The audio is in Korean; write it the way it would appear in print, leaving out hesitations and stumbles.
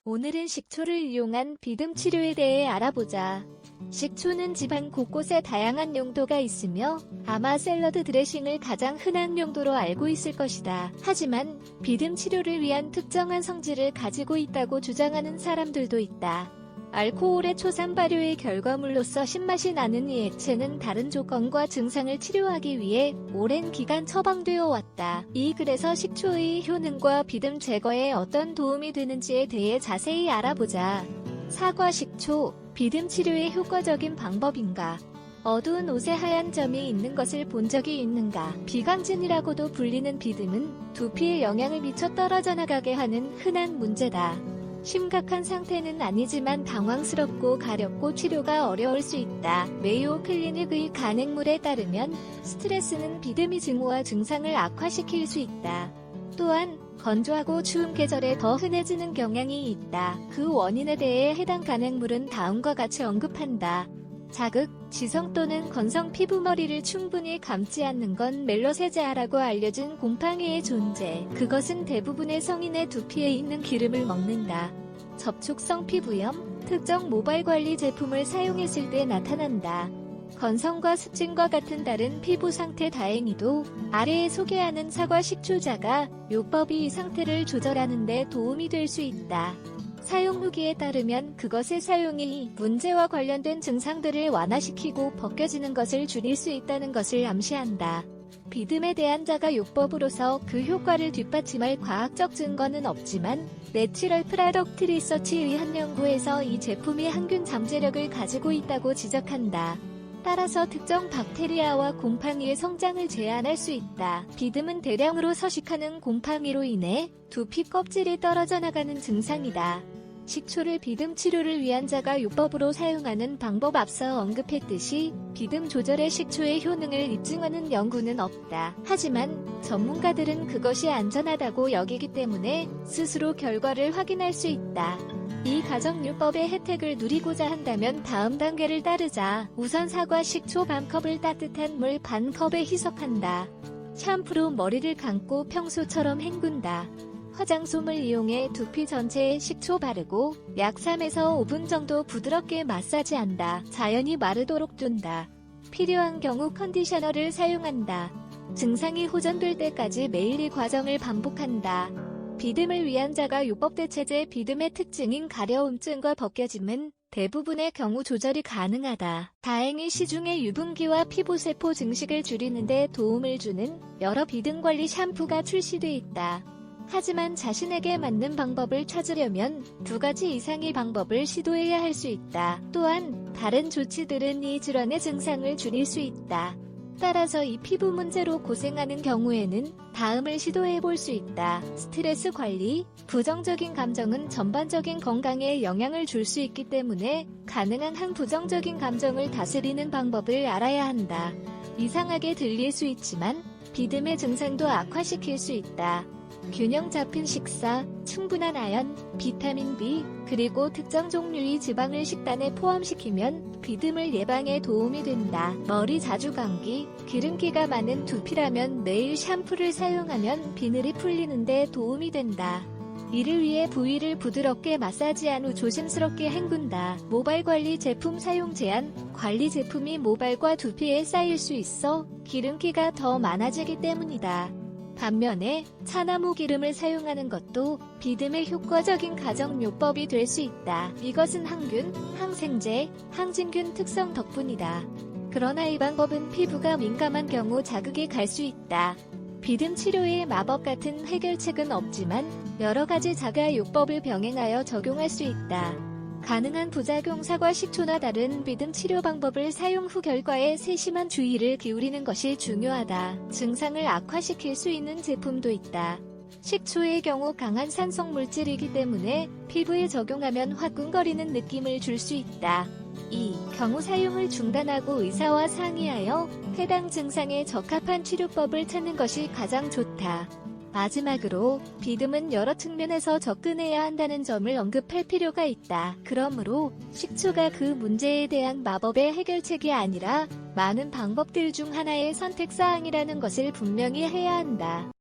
오늘은 식초를 이용한 비듬 치료에 대해 알아보자. 식초는 집안 곳곳에 다양한 용도가 있으며 아마 샐러드 드레싱을 가장 흔한 용도로 알고 있을 것이다. 하지만 비듬 치료를 위한 특정한 성질을 가지고 있다고 주장하는 사람들도 있다. 알코올의 초산 발효의 결과물로서 신맛이 나는 이 액체는 다른 조건과 증상을 치료하기 위해 오랜 기간 처방되어 왔다. 이 글에서 식초의 효능과 비듬 제거에 어떤 도움이 되는지에 대해 자세히 알아보자. 사과 식초, 비듬 치료의 효과적인 방법인가? 어두운 옷에 하얀 점이 있는 것을 본 적이 있는가? 비강진이라고도 불리는 비듬은 두피에 영향을 미쳐 떨어져 나가게 하는 흔한 문제다. 심각한 상태는 아니지만 당황스럽고 가렵고 치료가 어려울 수 있다. 메이오 클리닉의 간행물에 따르면 스트레스는 비듬의 증후와 증상을 악화시킬 수 있다. 또한 건조하고 추운 계절에 더 흔해지는 경향이 있다. 그 원인에 대해 해당 간행물은 다음과 같이 언급한다. 자극, 지성 또는 건성 피부머리를 충분히 감지 않는 건 멜로세제아라고 알려진 곰팡이의 존재. 그것은 대부분의 성인의 두피에 있는 기름을 먹는다. 접촉성 피부염, 특정 모발 관리 제품을 사용했을 때 나타난다. 건성과 습진과 같은 다른 피부 상태. 다행히도 아래에 소개하는 사과 식초자가 요법이 이 상태를 조절하는 데 도움이 될 수 있다. 사용 후기에 따르면 그것의 사용이 문제와 관련된 증상들을 완화시키고 벗겨지는 것을 줄일 수 있다는 것을 암시한다. 비듬에 대한 자가요법으로서 그 효과를 뒷받침할 과학적 증거는 없지만 내추럴 프로덕트 리서치의 한 연구에서 이 제품이 항균 잠재력을 가지고 있다고 지적한다. 따라서 특정 박테리아와 곰팡이의 성장을 제한할 수 있다. 비듬은 대량으로 서식하는 곰팡이로 인해 두피 껍질이 떨어져 나가는 증상이다. 식초를 비듬 치료를 위한 자가요법으로 사용하는 방법. 앞서 언급했듯이 비듬 조절에 식초의 효능을 입증하는 연구는 없다. 하지만 전문가들은 그것이 안전하다고 여기기 때문에 스스로 결과를 확인할 수 있다. 이 가정요법의 혜택을 누리고자 한다면 다음 단계를 따르자. 우선 사과 식초 반컵을 따뜻한 물 반컵에 희석한다. 샴푸로 머리를 감고 평소처럼 헹군다. 화장솜을 이용해 두피 전체에 식초 바르고 약 3에서 5분 정도 부드럽게 마사지한다. 자연히 마르도록 둔다. 필요한 경우 컨디셔너를 사용한다. 증상이 호전될 때까지 매일 이 과정을 반복한다. 비듬을 위한 자가요법 대체제. 비듬의 특징인 가려움증과 벗겨짐은 대부분의 경우 조절이 가능하다. 다행히 시중에 유분기와 피부세포 증식을 줄이는 데 도움을 주는 여러 비듬 관리 샴푸가 출시돼 있다. 하지만 자신에게 맞는 방법을 찾으려면 2가지 이상의 방법을 시도해야 할 수 있다. 또한 다른 조치들은 이 질환의 증상을 줄일 수 있다. 따라서 이 피부 문제로 고생하는 경우에는 다음을 시도해 볼 수 있다. 스트레스 관리, 부정적인 감정은 전반적인 건강에 영향을 줄 수 있기 때문에 가능한 한 부정적인 감정을 다스리는 방법을 알아야 한다. 이상하게 들릴 수 있지만 비듬의 증상도 악화시킬 수 있다. 균형 잡힌 식사, 충분한 아연, 비타민 B, 그리고 특정 종류의 지방을 식단에 포함시키면 비듬을 예방에 도움이 된다. 머리 자주 감기, 기름기가 많은 두피라면 매일 샴푸를 사용하면 비늘이 풀리는 데 도움이 된다. 이를 위해 부위를 부드럽게 마사지한 후 조심스럽게 헹군다. 모발 관리 제품 사용 제한, 관리 제품이 모발과 두피에 쌓일 수 있어 기름기가 더 많아지기 때문이다. 반면에 차나무 기름을 사용하는 것도 비듬의 효과적인 가정요법이 될 수 있다. 이것은 항균, 항생제, 항진균 특성 덕분이다. 그러나 이 방법은 피부가 민감한 경우 자극이 갈 수 있다. 비듬 치료의 마법 같은 해결책은 없지만 여러 가지 자가요법을 병행하여 적용할 수 있다. 가능한 부작용. 사과 식초나 다른 비듬 치료 방법을 사용 후 결과에 세심한 주의를 기울이는 것이 중요하다. 증상을 악화시킬 수 있는 제품도 있다. 식초의 경우 강한 산성 물질이기 때문에 피부에 적용하면 화끈거리는 느낌을 줄 수 있다. 이 경우 사용을 중단하고 의사와 상의하여 해당 증상에 적합한 치료법을 찾는 것이 가장 좋다. 마지막으로 비듬은 여러 측면에서 접근해야 한다는 점을 언급할 필요가 있다. 그러므로 식초가 그 문제에 대한 마법의 해결책이 아니라 많은 방법들 중 하나의 선택사항이라는 것을 분명히 해야 한다.